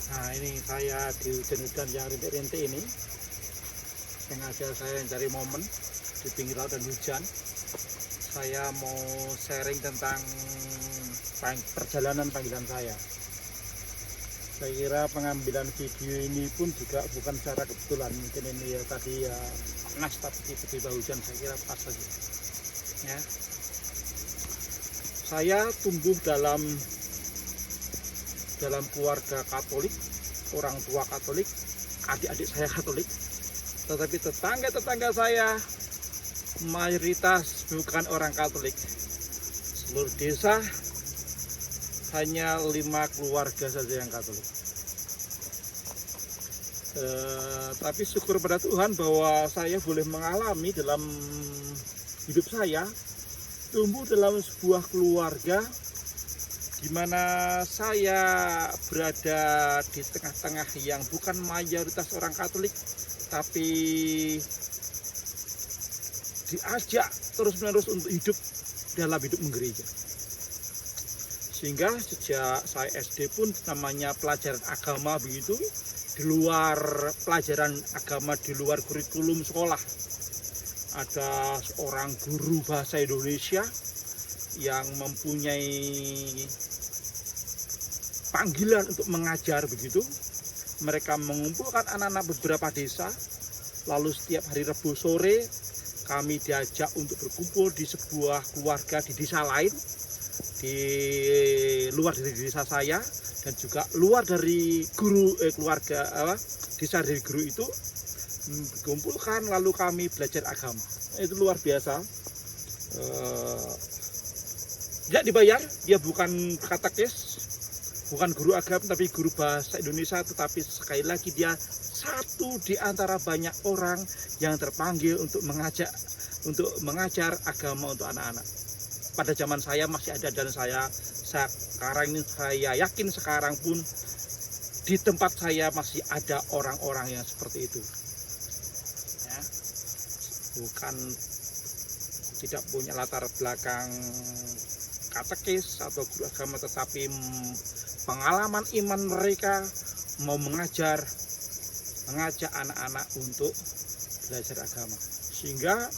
Nah, ini saya di hujan-hujan yang rintik-rintik ini, sengaja saya cari momen di pinggir laut dan hujan. Saya mau sharing tentang perjalanan panggilan saya. Saya kira pengambilan video ini pun juga bukan secara kebetulan. Mungkin ini ya tadi ya panas, tapi tiba-tiba hujan, saya kira pas saja. Ya. Saya tumbuh dalam keluarga Katolik, orang tua Katolik, adik-adik saya Katolik, tetapi tetangga-tetangga saya mayoritas bukan orang Katolik. Seluruh desa hanya 5 keluarga saja yang Katolik. Tapi syukur pada Tuhan bahwa saya boleh mengalami dalam hidup saya tumbuh dalam sebuah keluarga di mana saya berada di tengah-tengah yang bukan mayoritas orang Katolik, tapi diajak terus-menerus untuk hidup dalam hidup menggereja. Sehingga sejak saya SD pun namanya pelajaran agama begitu, di luar pelajaran agama, di luar kurikulum sekolah, ada seorang guru bahasa Indonesia yang mempunyai panggilan untuk mengajar begitu. Mereka mengumpulkan anak-anak beberapa desa, lalu setiap hari Rabu sore kami diajak untuk berkumpul di sebuah keluarga di desa lain, di luar dari desa saya, dan juga luar dari keluarga desa dari guru itu dikumpulkan, lalu kami belajar agama. Itu luar biasa. Tidak dibayar, dia bukan katekis, bukan guru agama, tapi guru bahasa Indonesia. Tetapi sekali lagi dia satu di antara banyak orang yang terpanggil untuk mengajar agama untuk anak-anak. Pada zaman saya masih ada, dan sekarang ini saya yakin sekarang pun di tempat saya masih ada orang-orang yang seperti itu. Ya, bukan tidak punya latar belakang katekis atau guru agama, tetapi pengalaman iman mereka mau mengajak anak-anak untuk belajar agama. Sehingga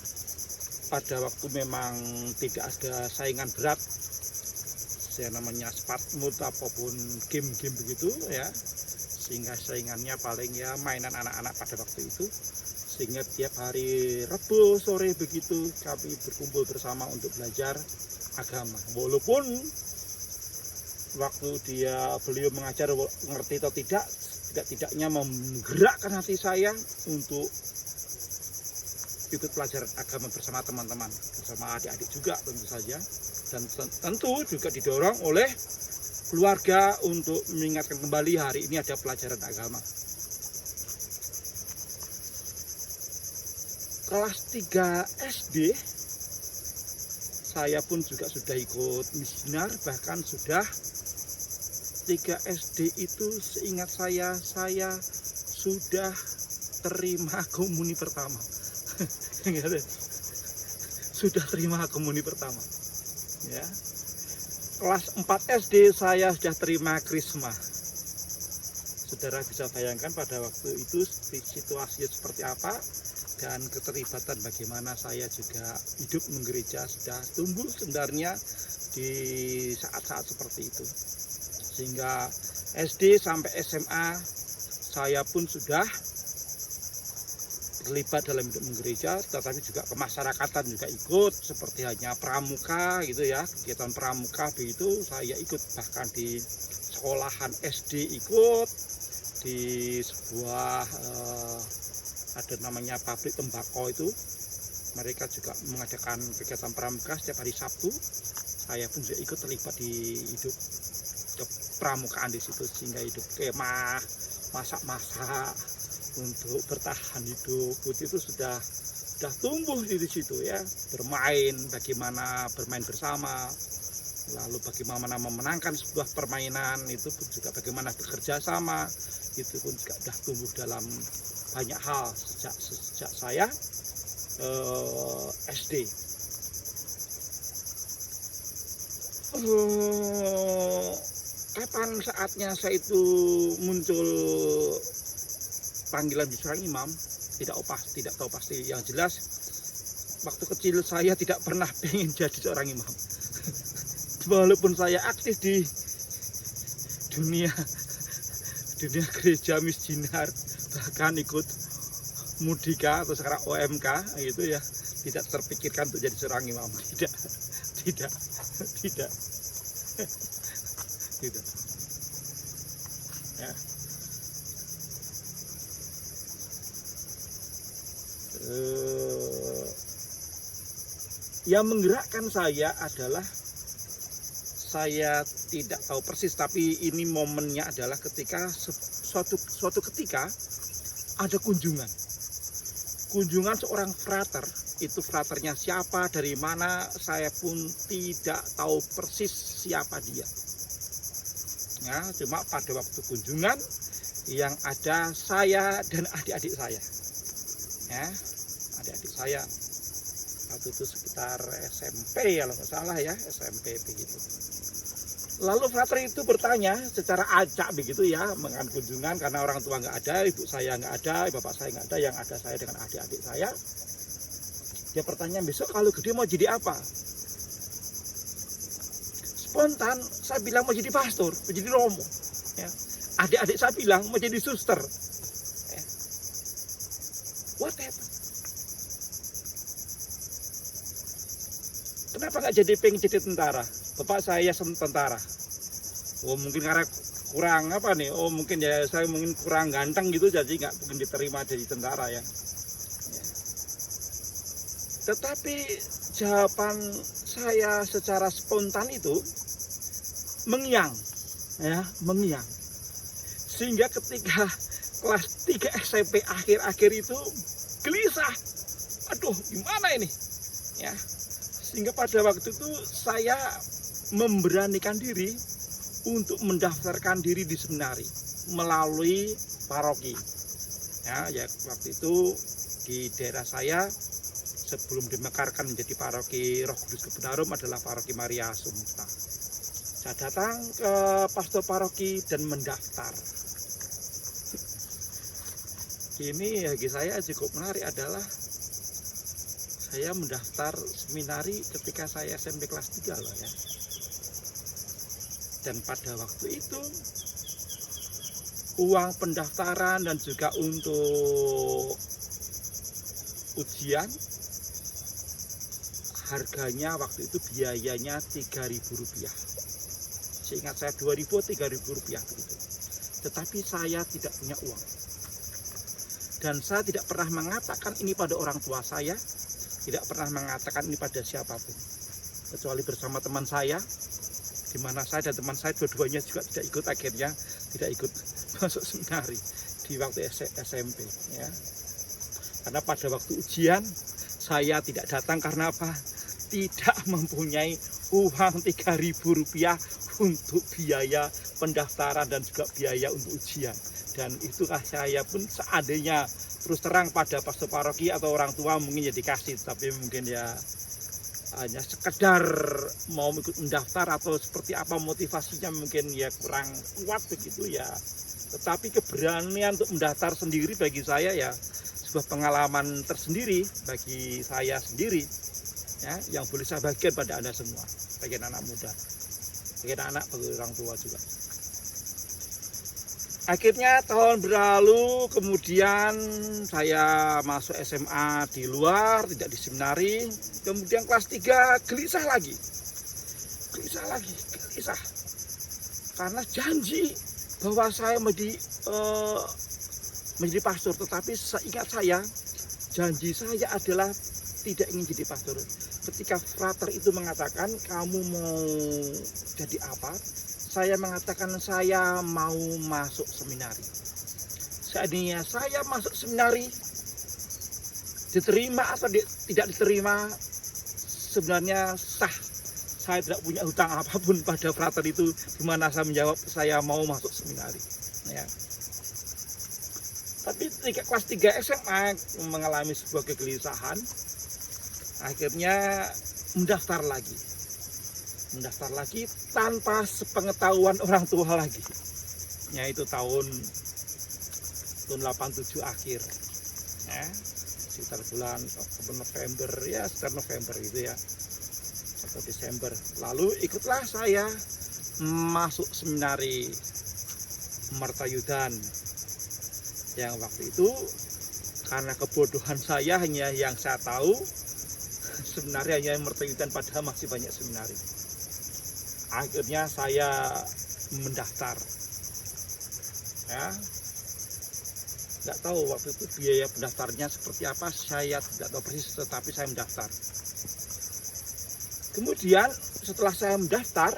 pada waktu memang tidak ada saingan berat, yang namanya Spartmut apapun game-game begitu ya, sehingga saingannya paling ya mainan anak-anak pada waktu itu. Sehingga tiap hari Rabu sore begitu kami berkumpul bersama untuk belajar agama. Walaupun waktu beliau mengajar ngerti atau tidaknya menggerakkan hati saya untuk ikut pelajaran agama bersama teman-teman, bersama adik-adik juga tentu saja, dan tentu juga didorong oleh keluarga untuk mengingatkan kembali hari ini ada pelajaran agama. Kelas 3 SD saya pun juga sudah ikut misioner, bahkan sudah 3 SD itu seingat saya sudah terima komuni pertama. Sudah terima komuni pertama ya. Kelas 4 SD saya sudah terima krisma. Saudara bisa bayangkan pada waktu itu situasinya seperti apa, dan keterlibatan bagaimana saya juga hidup menggereja sudah tumbuh sebenarnya di saat-saat seperti itu. Sehingga SD sampai SMA saya pun sudah terlibat dalam hidup menggereja, tetapi juga kemasyarakatan juga ikut, seperti hanya pramuka gitu ya, kegiatan pramuka begitu saya ikut, bahkan di sekolahan SD ikut, di sebuah ada namanya pabrik tembakau itu, mereka juga mengadakan kegiatan pramuka setiap hari Sabtu. Saya pun juga ikut terlibat di hidup kepramukaan di situ, sehingga hidup kemah, masak-masak untuk bertahan hidup itu sudah tumbuh di situ ya. Bermain, bagaimana bermain bersama, lalu bagaimana memenangkan sebuah permainan, itu pun juga bagaimana bekerja sama, itu pun juga sudah tumbuh dalam banyak hal sejak saya SD. kapan saatnya saya itu muncul panggilan di seorang imam, tidak tahu pasti. Yang jelas waktu kecil saya tidak pernah pengen jadi seorang imam. Walaupun saya aktif di dunia gereja misjinar, bahkan ikut Mudika atau sekarang OMK itu ya, tidak terpikirkan untuk jadi seorang imam. Tidak. Ya. Yang menggerakkan saya adalah, saya tidak tahu persis, tapi ini momennya adalah ketika suatu ketika ada kunjungan seorang frater. Itu fraternya siapa, dari mana, saya pun tidak tahu persis siapa dia. Ya, cuma pada waktu kunjungan yang ada saya dan adik-adik saya. Ya, adik-adik saya waktu itu sekitar SMP kalau nggak salah ya, SMP begitu. Lalu frater itu bertanya secara acak begitu ya, mengenai kunjungan karena orang tua nggak ada, ibu saya nggak ada, bapak saya nggak ada, yang ada saya dengan adik-adik saya. Dia bertanya, besok kalau gede mau jadi apa? Spontan saya bilang mau jadi pastor, mau jadi romo. Ya. Adik-adik saya bilang mau jadi suster. Ya. What happened? Kenapa nggak pengen jadi tentara? Bapak saya tentara. Oh mungkin karena kurang apa nih? Oh mungkin ya saya mungkin kurang ganteng gitu, jadi nggak mungkin diterima jadi tentara ya. Tetapi jawaban saya secara spontan itu mengiang, ya mengiang. Sehingga ketika kelas 3 SMP akhir-akhir itu gelisah. Aduh gimana ini? Ya. Sehingga pada waktu itu saya memberanikan diri untuk mendaftarkan diri di seminari melalui paroki. Ya waktu itu di daerah saya sebelum dimekarkan menjadi paroki Roh Kudus Kebenarum adalah paroki Maria Assumpta. Saya datang ke pastor paroki dan mendaftar. Ini bagi saya cukup menarik adalah saya mendaftar seminari ketika saya SMP kelas 3 loh ya. Dan pada waktu itu uang pendaftaran dan juga untuk ujian harganya waktu itu biayanya Rp3.000. Seingat saya Rp2.000, Rp3.000 begitu. Tetapi saya tidak punya uang. Dan saya tidak pernah mengatakan ini pada orang tua saya, tidak pernah mengatakan ini pada siapapun, kecuali bersama teman saya, di mana saya dan teman saya dua-duanya juga tidak ikut, akhirnya tidak ikut masuk seminari di waktu SMP ya. Karena pada waktu ujian saya tidak datang karena apa? Tidak mempunyai uang Rp3.000 untuk biaya pendaftaran dan juga biaya untuk ujian. Dan itukah saya pun seandainya terus terang pada pastor paroki atau orang tua mungkin ya dikasih, tapi mungkin ya hanya sekedar mau ikut mendaftar atau seperti apa motivasinya mungkin ya kurang kuat begitu ya. Tetapi keberanian untuk mendaftar sendiri bagi saya ya sebuah pengalaman tersendiri bagi saya sendiri ya, yang boleh saya bagikan pada Anda semua, bagi anak muda, bagi anak, bagi orang tua juga. Akhirnya tahun berlalu, kemudian saya masuk SMA di luar, tidak di seminari. Kemudian kelas 3 gelisah lagi. Karena janji bahwa saya menjadi pastor, tetapi seingat saya, janji saya adalah tidak ingin jadi pastor. Ketika frater itu mengatakan, kamu mau jadi apa? Saya mengatakan saya mau masuk seminari. Seandainya saya masuk seminari, diterima atau tidak diterima, sebenarnya sah. Saya tidak punya hutang apapun pada frater itu, di mana saya menjawab saya mau masuk seminari. Ya. Tapi ketika kelas 3 SMA mengalami sebuah kegelisahan, akhirnya mendaftar lagi. mendaftar lagi tanpa sepengetahuan orang tua lagi. Yaitu tahun 87 akhir. Ya, sekitar bulan November, ya sekitar November gitu ya, atau Desember. Lalu ikutlah saya masuk seminari Mertayudan, yang waktu itu karena kebodohan saya hanya yang saya tahu seminari hanya Mertayudan, padahal masih banyak seminari. Akhirnya saya mendaftar, ya nggak tahu waktu itu biaya pendaftarnya seperti apa, saya tidak tahu persis, tetapi saya mendaftar. Kemudian setelah saya mendaftar,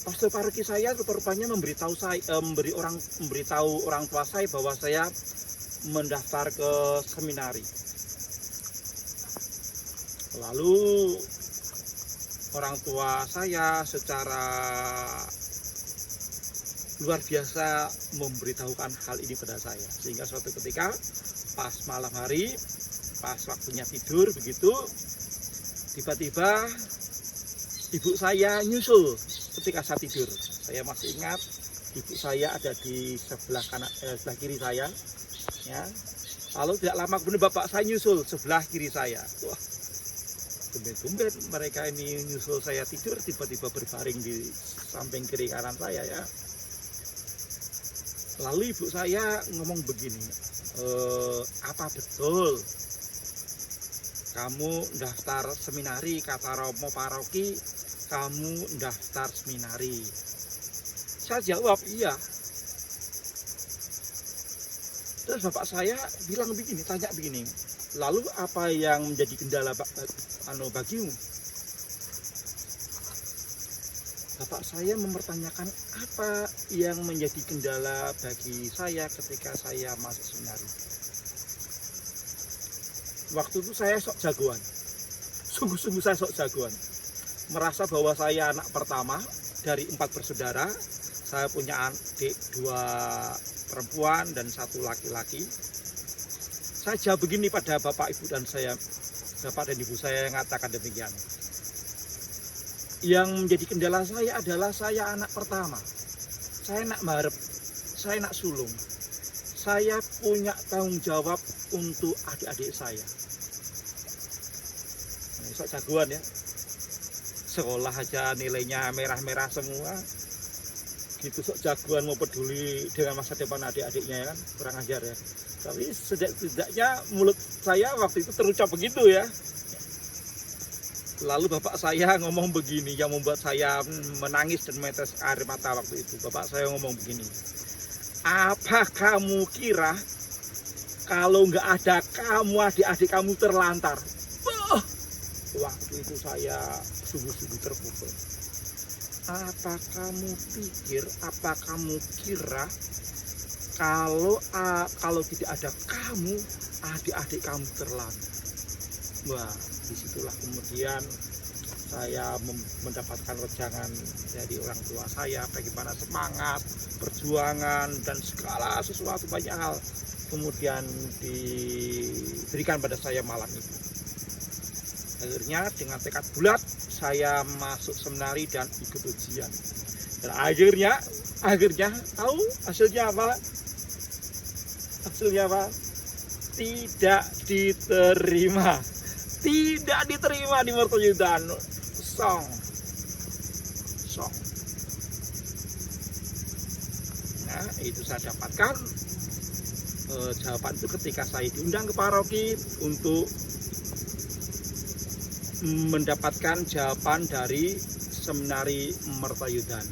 pastor paroki saya rupanya memberitahu orang tua saya bahwa saya mendaftar ke seminari. Lalu orang tua saya secara luar biasa memberitahukan hal ini pada saya, sehingga suatu ketika pas malam hari, pas waktunya tidur begitu, tiba-tiba ibu saya nyusul ketika saya tidur. Saya masih ingat ibu saya ada di sebelah kiri saya, ya. Lalu tidak lama kemudian bapak saya nyusul sebelah kiri saya. Wah, tumben-tumben mereka ini nyusul saya tidur, tiba-tiba berbaring di samping kiri kanan saya, ya. Lalu ibu saya ngomong begini, apa betul kamu daftar seminari, kata Romo Paroki, kamu daftar seminari? Saya jawab iya. Terus bapak saya bilang begini, tanya begini, lalu apa yang menjadi kendala bagimu? Bapak saya mempertanyakan apa yang menjadi kendala bagi saya ketika saya masuk seminari. Waktu itu saya sok jagoan, sungguh-sungguh saya sok jagoan. Merasa bahwa saya anak pertama dari 4 bersaudara. Saya punya adik 2 perempuan dan 1 laki-laki. Saya jawab begini pada bapak ibu dan saya, bapak dan ibu saya yang mengatakan demikian. Yang menjadi kendala saya adalah saya anak pertama. Saya nak marep, saya nak sulung. Saya punya tanggung jawab untuk adik-adik saya. Nah, sok jagoan ya. Sekolah aja nilainya merah-merah semua. Gitu sok jagoan mau peduli dengan masa depan adik-adiknya, kan kurang ajar ya. Tapi setidaknya mulut saya waktu itu terucap begitu ya. Lalu bapak saya ngomong begini yang membuat saya menangis dan menetes air mata waktu itu. Bapak saya ngomong begini, apa kamu kira kalau nggak ada kamu adik-adik kamu terlantar? Waktu itu saya sungguh-sungguh terpukul. Apa kamu pikir, apa kamu kira kalau tidak ada kamu adik-adik kamu terlantar? Wah, disitulah kemudian saya mendapatkan wejangan dari orang tua saya bagaimana semangat, perjuangan dan segala sesuatu banyak hal kemudian diberikan pada saya malam itu. Akhirnya dengan tekad bulat saya masuk seminari dan ikut ujian. Dan akhirnya tahu hasilnya apa? Hasilnya apa? Tidak diterima. Tidak diterima di Mertayudan. Song. Nah, itu saya dapatkan jawaban itu ketika saya diundang ke paroki untuk mendapatkan jawaban dari seminari Mertayudan.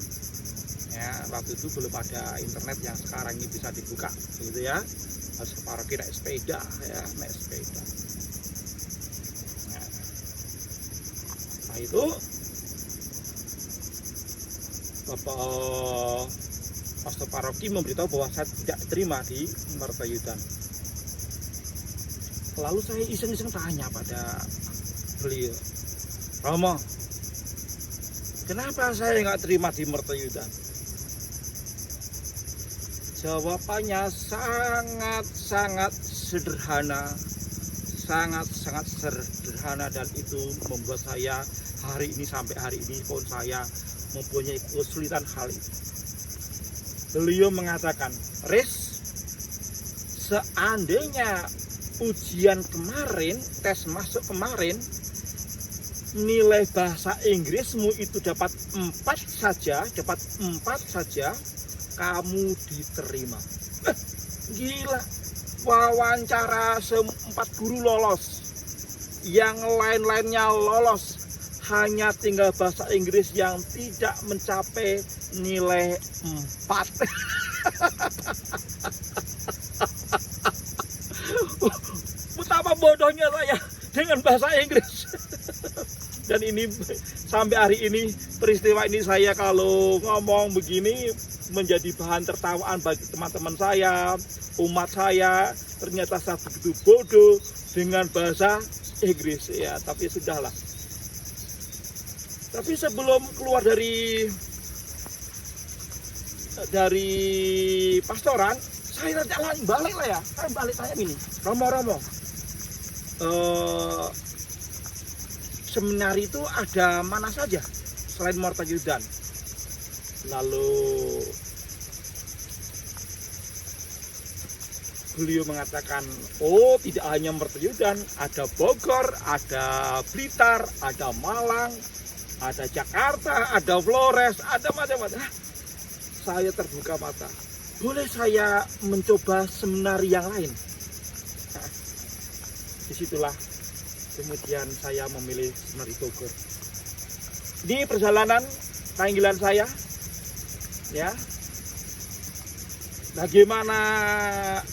Ya, waktu itu belum ada internet yang sekarang ini bisa dibuka, gitu ya. Harus ke paroki naik sepeda, ya, naik sepeda. Nah, itu Bapak pastor paroki memberitahu bahwa saya tidak terima di Mertayudan. Lalu saya iseng-iseng tanya pada beliau, Romo, kenapa saya nggak terima di Mertayudan? Jawabannya sangat-sangat sederhana, sangat sederhana, dan itu membuat saya hari ini sampai hari ini pun saya mempunyai kesulitan hal itu. Beliau mengatakan, Riz, seandainya ujian kemarin, tes masuk kemarin, nilai bahasa Inggrismu itu dapat 4 saja, kamu diterima. Gila, wawancara 4 guru lolos, yang lain-lainnya lolos, hanya tinggal bahasa Inggris yang tidak mencapai nilai 4. Betapa bodohnya saya dengan bahasa Inggris. Dan ini sampai hari ini, peristiwa ini saya kalau ngomong begini menjadi bahan tertawaan bagi teman-teman saya, umat saya. Ternyata saya begitu bodoh dengan bahasa Inggris ya, tapi sudahlah. Tapi sebelum keluar dari pastoran, saya balik lah ya. Saya balik tanya ini, Romo, seminari itu ada mana saja selain Mertoyudan? Lalu beliau mengatakan, oh tidak hanya Mertoyudan, ada Bogor, ada Blitar, ada Malang, ada Jakarta, ada Flores, ada macam-macam. Saya terbuka mata. Boleh saya mencoba seminari yang lain? Nah, disitulah kemudian saya memilih seminari Bogor. Ini perjalanan panggilan saya, ya. Bagaimana,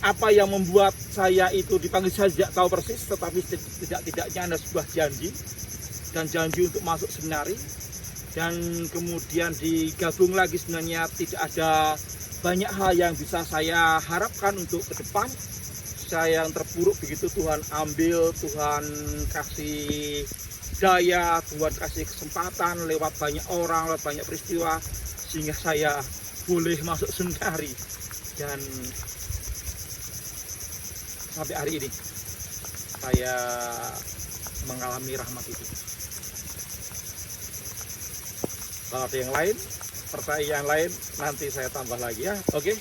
apa yang membuat saya itu dipanggil, saya tidak tahu persis, tetapi tidak-tidaknya ada sebuah janji, dan janji untuk masuk seminari, dan kemudian digabung lagi. Sebenarnya tidak ada banyak hal yang bisa saya harapkan untuk ke depan. Saya yang terpuruk begitu, Tuhan ambil, Tuhan kasih daya, Tuhan kasih kesempatan lewat banyak orang, lewat banyak peristiwa, sehingga saya boleh masuk seminari. Dan sampai hari ini saya mengalami rahmat itu. Kalau ada yang lain, pertanyaan yang lain, nanti saya tambah lagi ya. Oke.